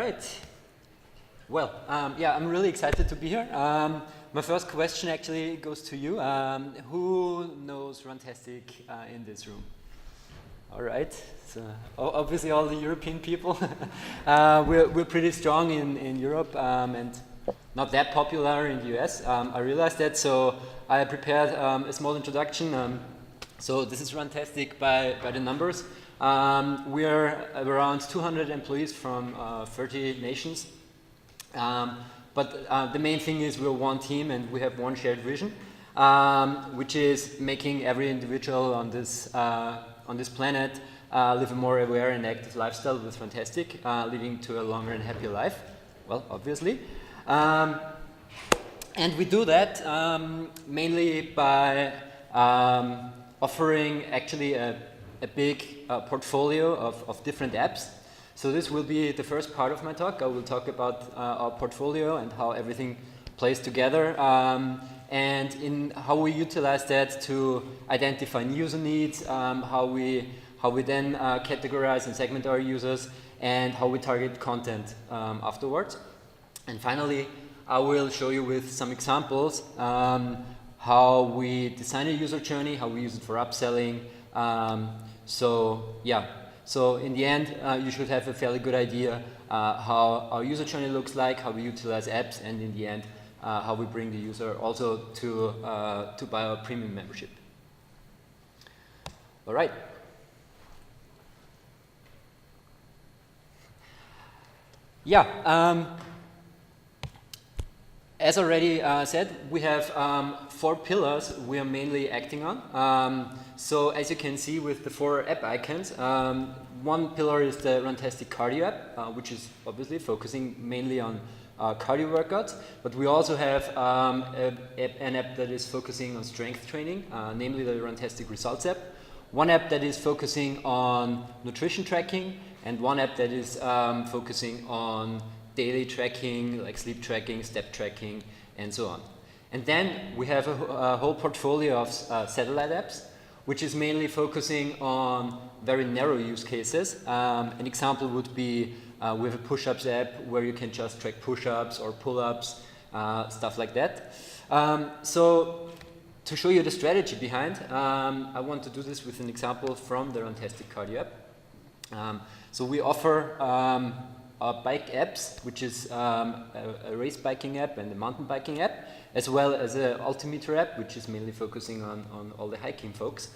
right. Well, yeah, I'm really excited to be here. My first question actually goes to you. Who knows Runtastic in this room? All right. So obviously all the European people. We're pretty strong in Europe and not that popular in the US. I realized that, so I prepared a small introduction. So this is Runtastic by the numbers. We're around 200 employees from 30 nations. But the main thing is we're one team and we have one shared vision, which is making every individual on this planet live a more aware and active lifestyle with Runtastic, leading to a longer and happier life. Well, obviously. And we do that mainly by offering actually a big portfolio of different apps. So this will be the first part of my talk. I will talk about our portfolio and how everything plays together, and in how we utilize that to identify user needs, how we then categorize and segment our users, and how we target content afterwards. And finally, I will show you with some examples how we design a user journey, how we use it for upselling. So in the end, you should have a fairly good idea how our user journey looks like, how we utilize apps, and in the end, how we bring the user also to buy our premium membership. All right. Yeah. As already said, we have 4 pillars we are mainly acting on. So as you can see with the 4 app icons, one pillar is the Runtastic Cardio app, which is obviously focusing mainly on cardio workouts, but we also have an app that is focusing on strength training, namely the Runtastic Results app, one app that is focusing on nutrition tracking, and one app that is focusing on daily tracking, like sleep tracking, step tracking, and so on. And then we have a whole portfolio of satellite apps, which is mainly focusing on very narrow use cases. An example would be we have a push-ups app where you can just track push-ups or pull-ups, stuff like that. So to show you the strategy behind, I want to do this with an example from the Runtastic Cardio app. So we offer bike apps, which is a race biking app and a mountain biking app, as well as an altimeter app, which is mainly focusing on all the hiking folks.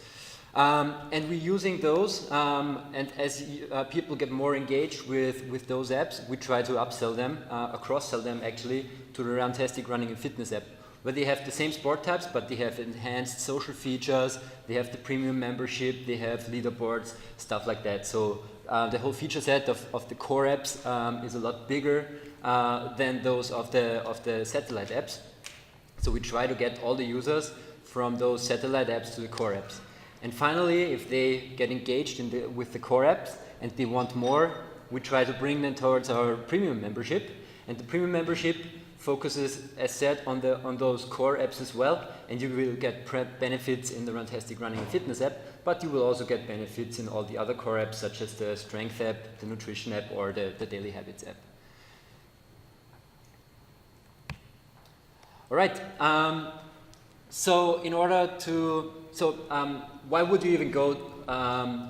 And we're using those, and as people get more engaged with those apps, we try to upsell them, cross-sell them actually, to the Runtastic Running and Fitness app, where they have the same sport types, but they have enhanced social features, they have the premium membership, they have leaderboards, stuff like that. So the whole feature set of the core apps is a lot bigger than those of the satellite apps. So we try to get all the users from those satellite apps to the core apps. And finally, if they get engaged with the core apps and they want more, we try to bring them towards our premium membership. And the premium membership focuses, as said, on those core apps as well, and you will get benefits in the Runtastic Running and Fitness app, but you will also get benefits in all the other core apps, such as the Strength app, the Nutrition app, or the Daily Habits app. All right. Why would you even go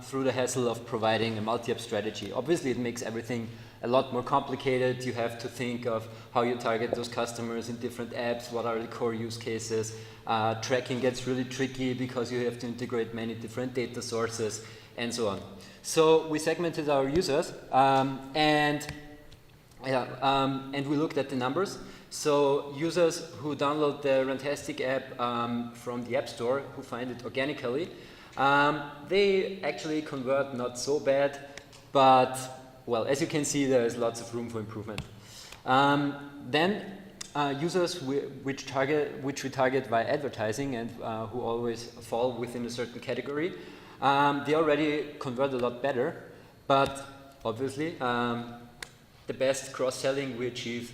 through the hassle of providing a multi-app strategy? Obviously, it makes everything a lot more complicated. You have to think of how you target those customers in different apps, what are the core use cases. Tracking gets really tricky because you have to integrate many different data sources and so on. So we segmented our users and we looked at the numbers. So users who download the Runtastic app from the App Store, who find it organically, they actually convert not so bad, but well, as you can see, there is lots of room for improvement. Then users which we target via advertising and who always fall within a certain category, they already convert a lot better, but obviously the best cross-selling we achieve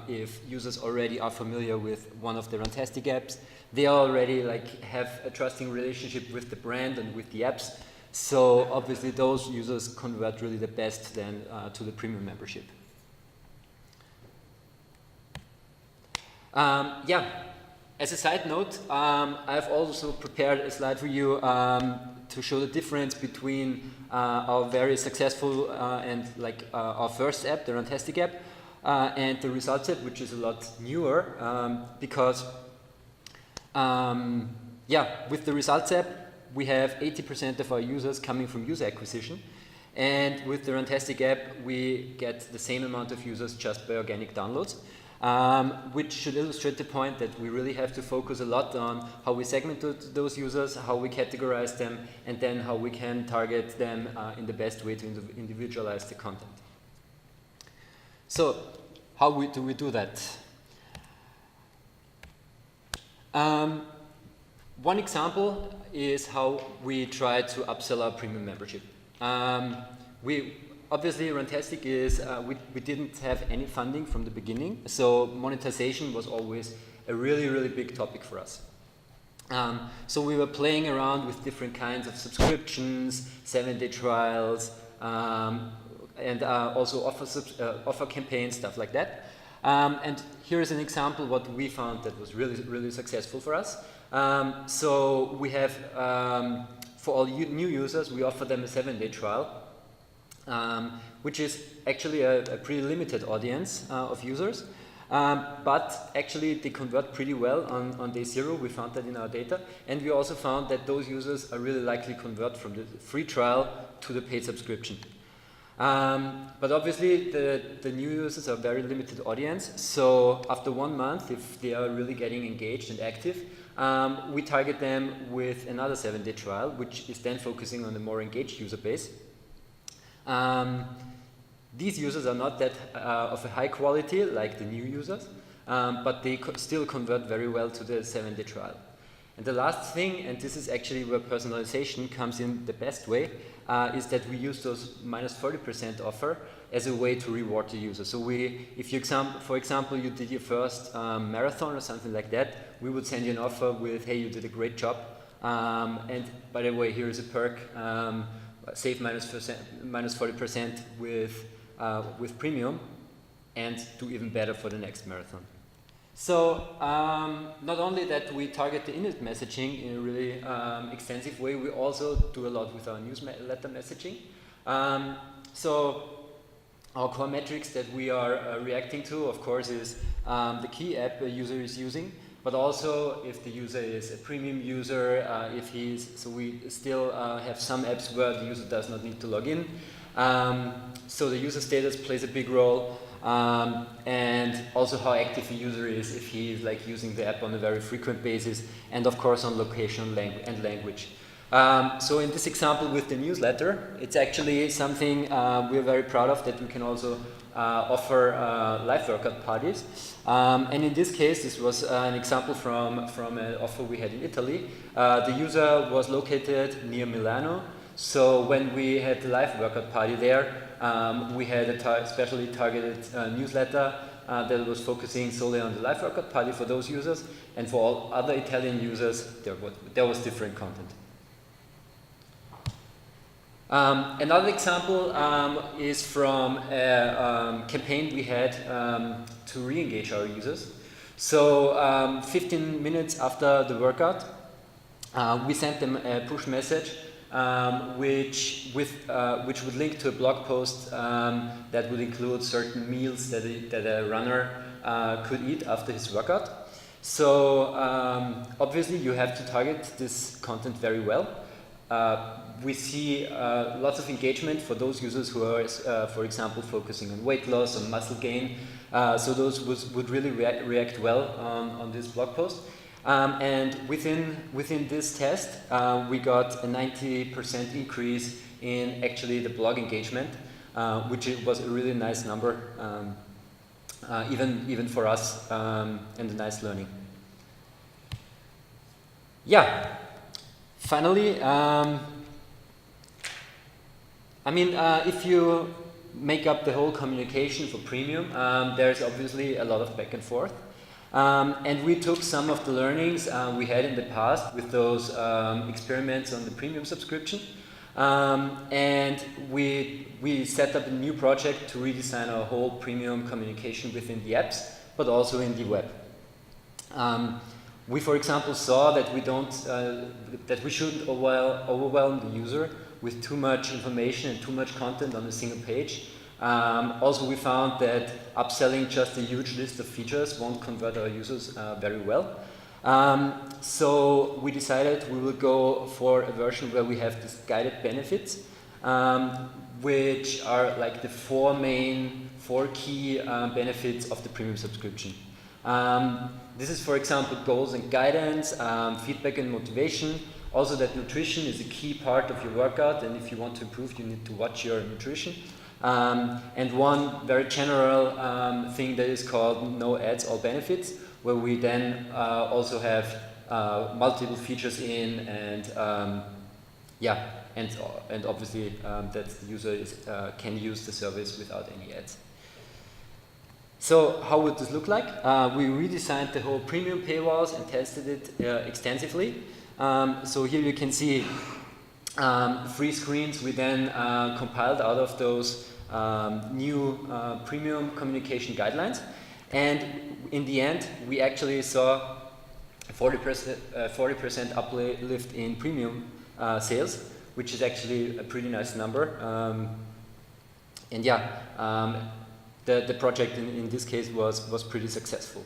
if users already are familiar with one of the Runtastic apps. They already have a trusting relationship with the brand and with the apps. So obviously those users convert really the best then to the premium membership. Yeah, as a side note, I've also prepared a slide for you to show the difference between our very successful and like our first app, the Runtastic app, and the results app, which is a lot newer because yeah, with the results app, we have 80% of our users coming from user acquisition. And with the Runtastic app, we get the same amount of users just by organic downloads, which should illustrate the point that we really have to focus a lot on how we segment those users, how we categorize them, and then how we can target them in the best way to individualize the content. So, how do we do that? One example is how we try to upsell our premium membership. Obviously, Runtastic is, we didn't have any funding from the beginning, so monetization was always a really, really big topic for us. So we were playing around with different kinds of subscriptions, 7-day trials, and also offer campaigns, stuff like that. And here is an example what we found that was really, really successful for us. So we have, for all new users, we offer them a 7-day trial, which is actually a pretty limited audience of users. But actually they convert pretty well on day 0. We found that in our data. And we also found that those users are really likely to convert from the free trial to the paid subscription. But obviously the new users are a very limited audience. So after 1 month, if they are really getting engaged and active, we target them with another 7-day trial, which is then focusing on the more engaged user base. These users are not that of a high quality like the new users, but they still convert very well to the 7-day trial. And the last thing, and this is actually where personalization comes in the best way, is that we use those minus 40% offer as a way to reward the user. So if you, for example, you did your first marathon or something like that, we would send you an offer with, hey, you did a great job, and by the way, here is a perk, save minus 40% with premium, and do even better for the next marathon. So not only that we target the in-app messaging in a really extensive way, we also do a lot with our newsletter messaging. So our core metrics that we are reacting to, of course, is the key app a user is using, but also if the user is a premium user, so we still have some apps where the user does not need to log in. So the user status plays a big role. And also how active a user is, if he is like using the app on a very frequent basis, and of course on location and language. So in this example with the newsletter, it's actually something we're very proud of, that we can also offer live workout parties. And in this case, this was an example from an offer we had in Italy. The user was located near Milano. So when we had the live workout party there, we had a specially targeted newsletter that was focusing solely on the live workout party for those users, and for all other Italian users, there was different content. Another example is from a campaign we had to re-engage our users. So 15 minutes after the workout, we sent them a push message which would link to a blog post that would include certain meals that a runner could eat after his workout. So obviously you have to target this content very well. We see lots of engagement for those users who are, for example, focusing on weight loss, on muscle gain. So those would really react well on this blog post. And within this test, we got a 90% increase in actually the blog engagement, which was a really nice number, even for us, and a nice learning. Yeah. Finally, if you make up the whole communication for premium, there's obviously a lot of back and forth. And we took some of the learnings we had in the past with those experiments on the premium subscription, and we set up a new project to redesign our whole premium communication within the apps, but also in the web. We, for example, saw that that we shouldn't overwhelm the user with too much information and too much content on a single page. Also, we found that upselling just a huge list of features won't convert our users very well. So we decided we will go for a version where we have these guided benefits, which are like the four key benefits of the premium subscription. This is, for example, goals and guidance, feedback and motivation. Also, that nutrition is a key part of your workout, and if you want to improve, you need to watch your nutrition. And one very general thing that is called no ads, all benefits, where we then also have multiple features in, and and obviously that the user can use the service without any ads. So how would this look like? We redesigned the whole premium paywalls and tested it extensively. So here you can see 3 screens we then compiled out of those new premium communication guidelines. And in the end, we actually saw 40% uplift in premium sales, which is actually a pretty nice number. The project in this case was pretty successful.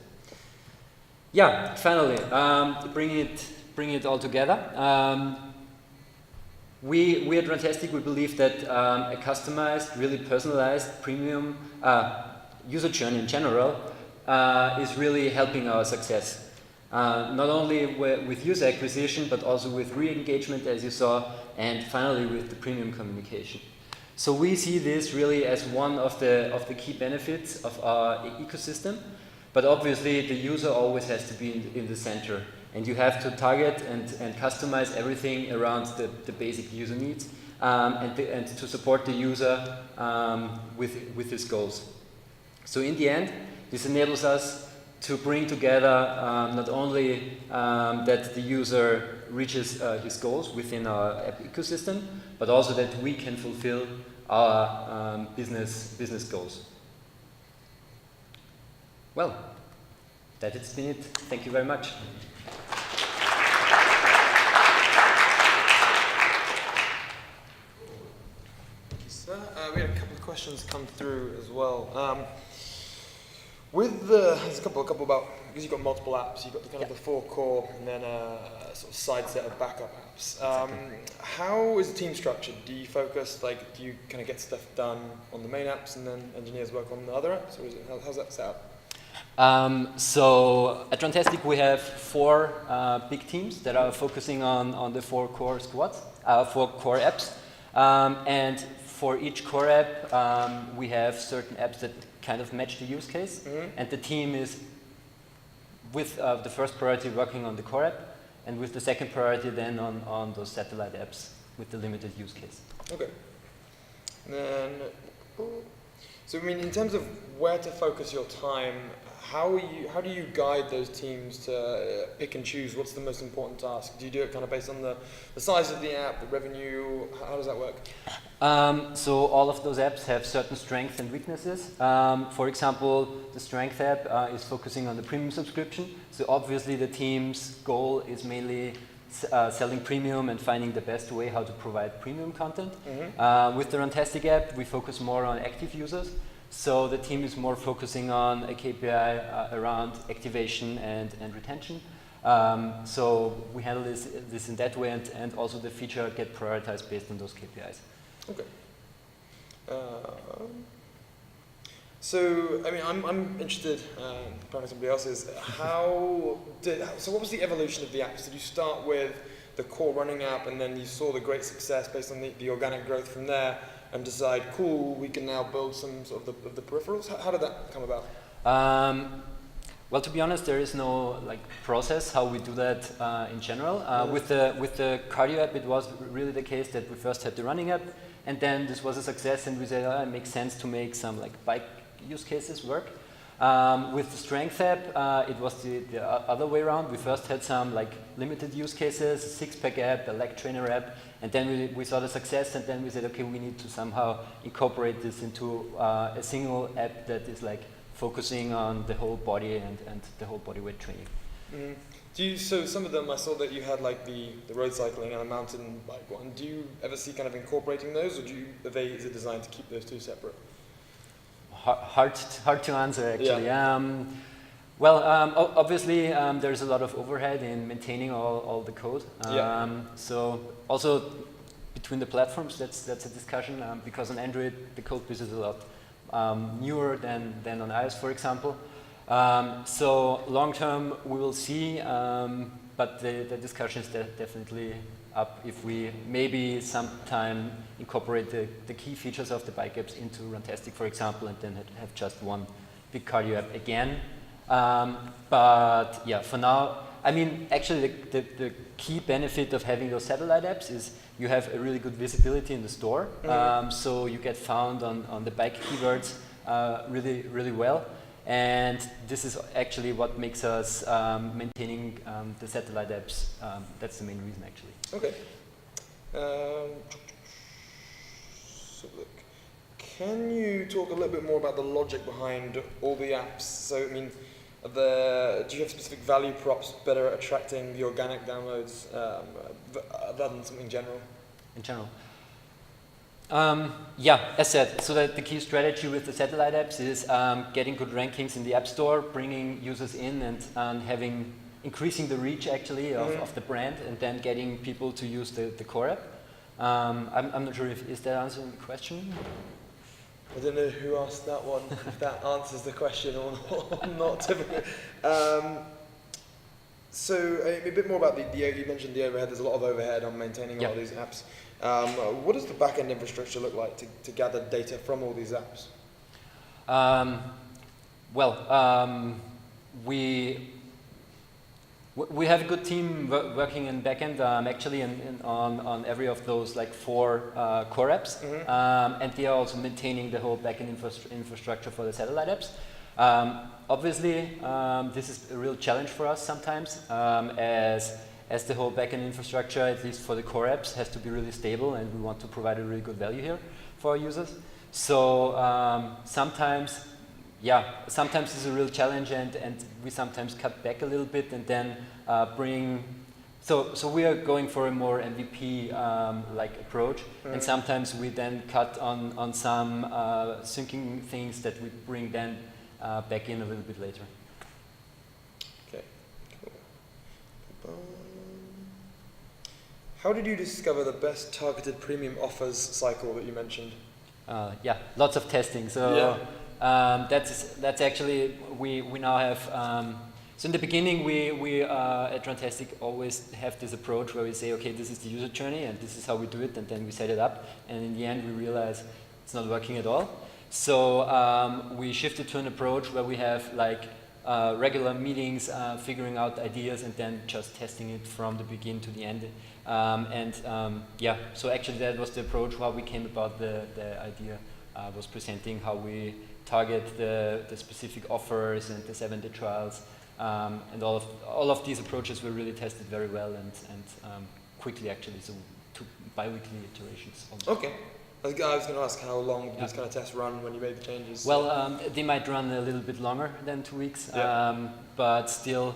Yeah, finally, bring it all together. We at Runtastic, we believe that a customized, really personalized premium user journey in general is really helping our success. Not only with user acquisition, but also with re-engagement, as you saw, and finally with the premium communication. So we see this really as one of the key benefits of our ecosystem, but obviously the user always has to be in the center, and you have to target and customize everything around the basic user needs, and to support the user with his goals. So in the end, this enables us to bring together not only that the user reaches his goals within our app ecosystem, but also that we can fulfill our business goals. Well, that has been it. Thank you very much. Thank you, sir. We had a couple of questions come through as well. There's a couple about, because you've got multiple apps, you've got the kind of the 4 core and then a sort of side set of backup apps. How is the team structured? Do you focus, do you kind of get stuff done on the main apps and then engineers work on the other apps, or how's that set up? So at Runtastic we have 4 big teams that are focusing on the 4 core squads, 4 core apps, and for each core app we have certain apps that kind of match the use case, and the team is with the first priority working on the core app, and with the second priority then on those satellite apps with the limited use case. Okay. And then, so I mean, in terms of where to focus your time, how do you guide those teams to pick and choose what's the most important task? Do you do it kind of based on the size of the app, the revenue? How does that work? So all of those apps have certain strengths and weaknesses. For example, the strength app is focusing on the premium subscription. So obviously the team's goal is mainly selling premium and finding the best way how to provide premium content. With the Runtastic app, we focus more on active users. So the team is more focusing on a KPI around activation and retention. So we handle this in that way, and also the feature get prioritized based on those KPIs. Okay. So, I mean, I'm interested, probably somebody else is, so what was the evolution of the apps? Did you start with the core running app and then you saw the great success based on the organic growth from there and decide, cool, we can now build some sort of the peripherals? How did that come about? Well, to be honest, there is no process how we do that in general. With the cardio app, it was really the case that we first had the running app, and then this was a success, and we said, it makes sense to make some bike use cases work. With the strength app, it was the other way around. We first had some limited use cases, a six-pack app, a leg trainer app, and then we saw the success, and then we said, okay, we need to somehow incorporate this into a single app that is focusing on the whole body and the whole body weight training. Mm. So some of them, I saw that you had like the road cycling and the mountain bike one. Do you ever see kind of incorporating those, or is it designed to keep those two separate? Hard to answer actually. Yeah. Obviously there's a lot of overhead in maintaining all the code. So also between the platforms, that's a discussion because on Android the code base is a lot newer than on iOS, for example. So long term we will see, but the discussion is definitely up if we maybe sometime incorporate the key features of the bike apps into Runtastic, for example, and then have just one big cardio app again. But yeah, for now, I mean, actually the key benefit of having those satellite apps is you have a really good visibility in the store. So you get found on the bike keywords really, really well. And this is actually what makes us maintaining the satellite apps. That's the main reason, actually. Okay. So look, can you talk a little bit more about the logic behind all the apps? So I mean, do you have specific value props better at attracting the organic downloads rather than something general? In general. Yeah, as said, so that the key strategy with the satellite apps is getting good rankings in the App Store, bringing users in and increasing the reach actually of the brand, and then getting people to use the core app. I'm not sure is that answering the question? I don't know who asked that one, if that answers the question or not typically. So a bit more about you mentioned the overhead. There's a lot of overhead on maintaining a lot of these apps. What does the back-end infrastructure look like to gather data from all these apps? We have a good team working in backend, actually on every of those like 4 core apps, and they are also maintaining the whole backend infrastructure for the satellite apps. Obviously, this is a real challenge for us sometimes, as the whole backend infrastructure, at least for the core apps, has to be really stable, and we want to provide a really good value here for our users. So sometimes it's a real challenge, and we sometimes cut back a little bit and then so we are going for a more MVP like approach, and sometimes we then cut on some syncing things that we bring then back in a little bit later. Okay, cool. How did you discover the best targeted premium offers cycle that you mentioned? Yeah, lots of testing. So that's actually we now have. So in the beginning, we at Runtastic always have this approach where we say, okay, this is the user journey and this is how we do it, and then we set it up. And in the end, we realize it's not working at all. So we shifted to an approach where we have like regular meetings, figuring out ideas, and then just testing it from the beginning to the end. So actually that was the approach how we came about the idea. Was presenting how we target the specific offers and the 7-day trials, and all of these approaches were really tested very well and quickly actually. So took biweekly iterations. Okay. I was going to ask how long did these kind of tests run when you made the changes? Well, they might run a little bit longer than 2 weeks, but still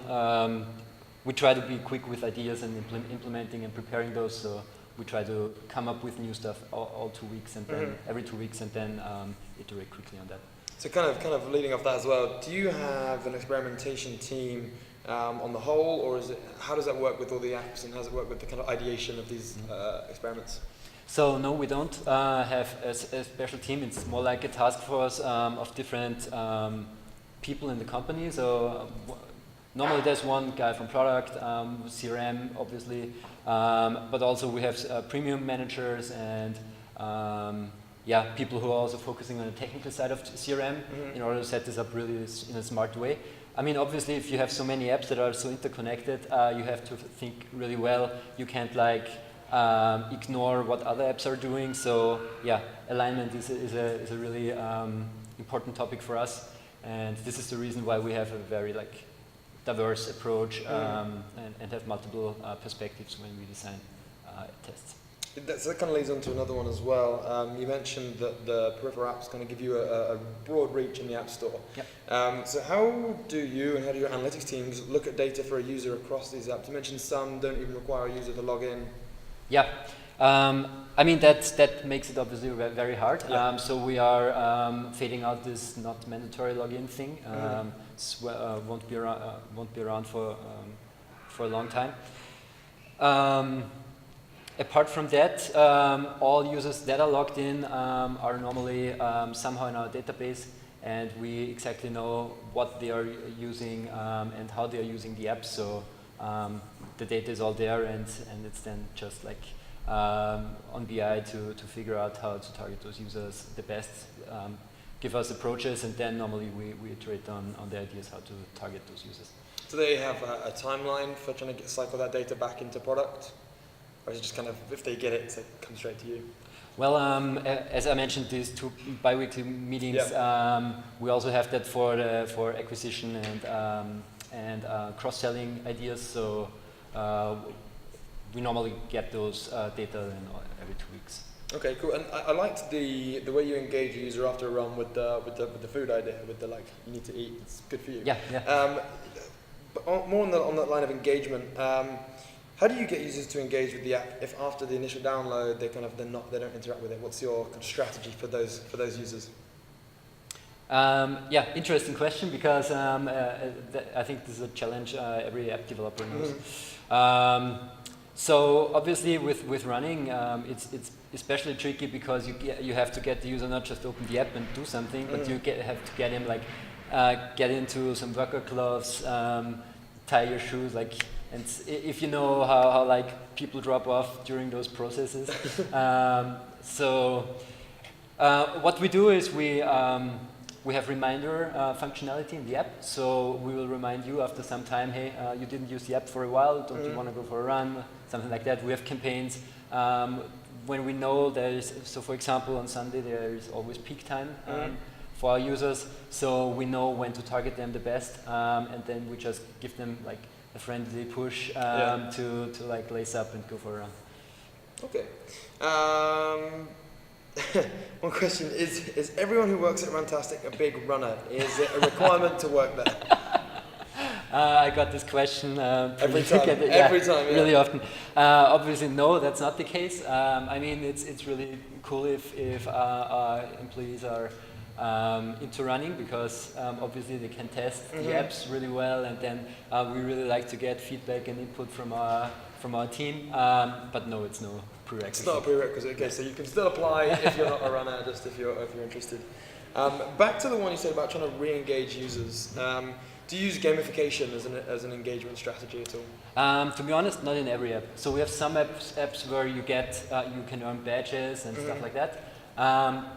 we try to be quick with ideas and implementing and preparing those. So we try to come up with new stuff all 2 weeks and then every 2 weeks, and then iterate quickly on that. So kind of leading off that as well, do you have an experimentation team on the whole, or how does that work with all the apps, and how does it work with the kind of ideation of these experiments? So no, we don't have a special team. It's more like a task force of different people in the company. So normally there's one guy from product, CRM obviously, but also we have premium managers and people who are also focusing on the technical side of CRM in order to set this up really in a smart way. I mean, obviously if you have so many apps that are so interconnected, you have to think really well. You can't like ignore what other apps are doing. So yeah, alignment is a really important topic for us, and this is the reason why we have a very like diverse approach and have multiple perspectives when we design tests. That kind of leads on to another one as well. You mentioned that the peripheral apps kind of give you a broad reach in the App Store. Yep. So how do you and how do your analytics teams look at data for a user across these apps? You mentioned some don't even require a user to log in. Yeah. I mean, that makes it obviously very hard. Yeah. So we are fading out this not mandatory login thing. Won't be around for a long time. Apart from that, all users that are logged in are normally somehow in our database, and we exactly know what they are using and how they are using the app. So the data is all there, and it's then just like on BI to figure out how to target those users the best, give us approaches, and then normally we iterate on the ideas how to target those users. Do they have a timeline for trying to cycle that data back into product? Or is it just kind of, if they get it, it comes straight to you? Well, as I mentioned, these 2 biweekly meetings, we also have that for acquisition and cross-selling ideas. So we normally get those data every 2 weeks. Okay, cool. And I liked the way you engage a user after a run with the food idea, with the like you need to eat. It's good for you. Yeah. But more on that line of engagement. How do you get users to engage with the app if after the initial download they don't interact with it? What's your kind of strategy for those users? Yeah, interesting question, because I think this is a challenge every app developer knows. So obviously with running, it's especially tricky because you have to get the user not just open the app and do something, but you have to get him like get into some worker clothes, tie your shoes, like. And if you know how like people drop off during those processes, so what we do is we have reminder functionality in the app. So we will remind you after some time, hey, you didn't use the app for a while. Don't you want to go for a run? Something like that. We have campaigns when we know there is. So for example, on Sunday there is always peak time for our users. So we know when to target them the best, and then we just give them like a friendly push to like lace up and go for a run. Okay. One question is everyone who works at Runtastic a big runner? Is it a requirement to work there? I got this question every time, really often. Obviously, no, that's not the case. I mean, it's really cool if our employees are into running, because obviously they can test the apps really well, and then we really like to get feedback and input from our team. But no, it's no prerequisite. It's not a prerequisite. Okay, so you can still apply if you're not a runner, just if you're interested. Back to the one you said about trying to re-engage users. Do you use gamification as an engagement strategy at all? To be honest, not in every app. So we have some apps where you can earn badges and stuff like that.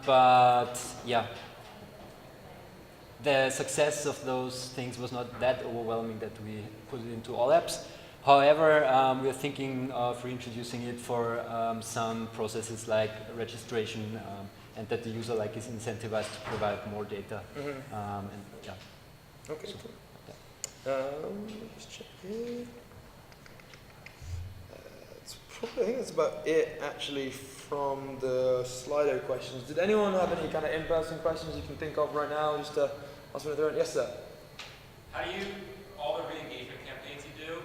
But yeah, the success of those things was not that overwhelming that we put it into all apps. However, we are thinking of reintroducing it for some processes like registration, and that the user is incentivized to provide more data. And yeah. Okay. So, cool. Let's check here. I think that's about it actually from the Slido questions. Did anyone have any kind of in-person questions you can think of right now? Just to ask me to throw in. Yes, sir. How do you, all the re-engagement campaigns you do,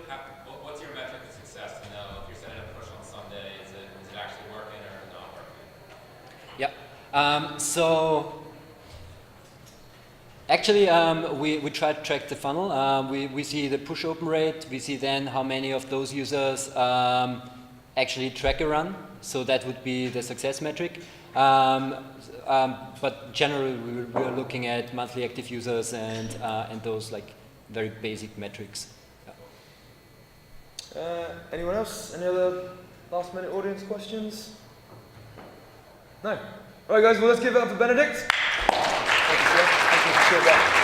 what's your metric of success to know if you're setting a push on Sunday, is it actually working or not working? Yeah. So actually, we try to track the funnel. We see the push open rate. We see then how many of those users actually track a run. So that would be the success metric. But generally, we are looking at monthly active users and those very basic metrics. Yeah. Anyone else? Any other last-minute audience questions? No. All right, guys. Well, let's give it up for Benedict. Thank you, sir. Thank you for that.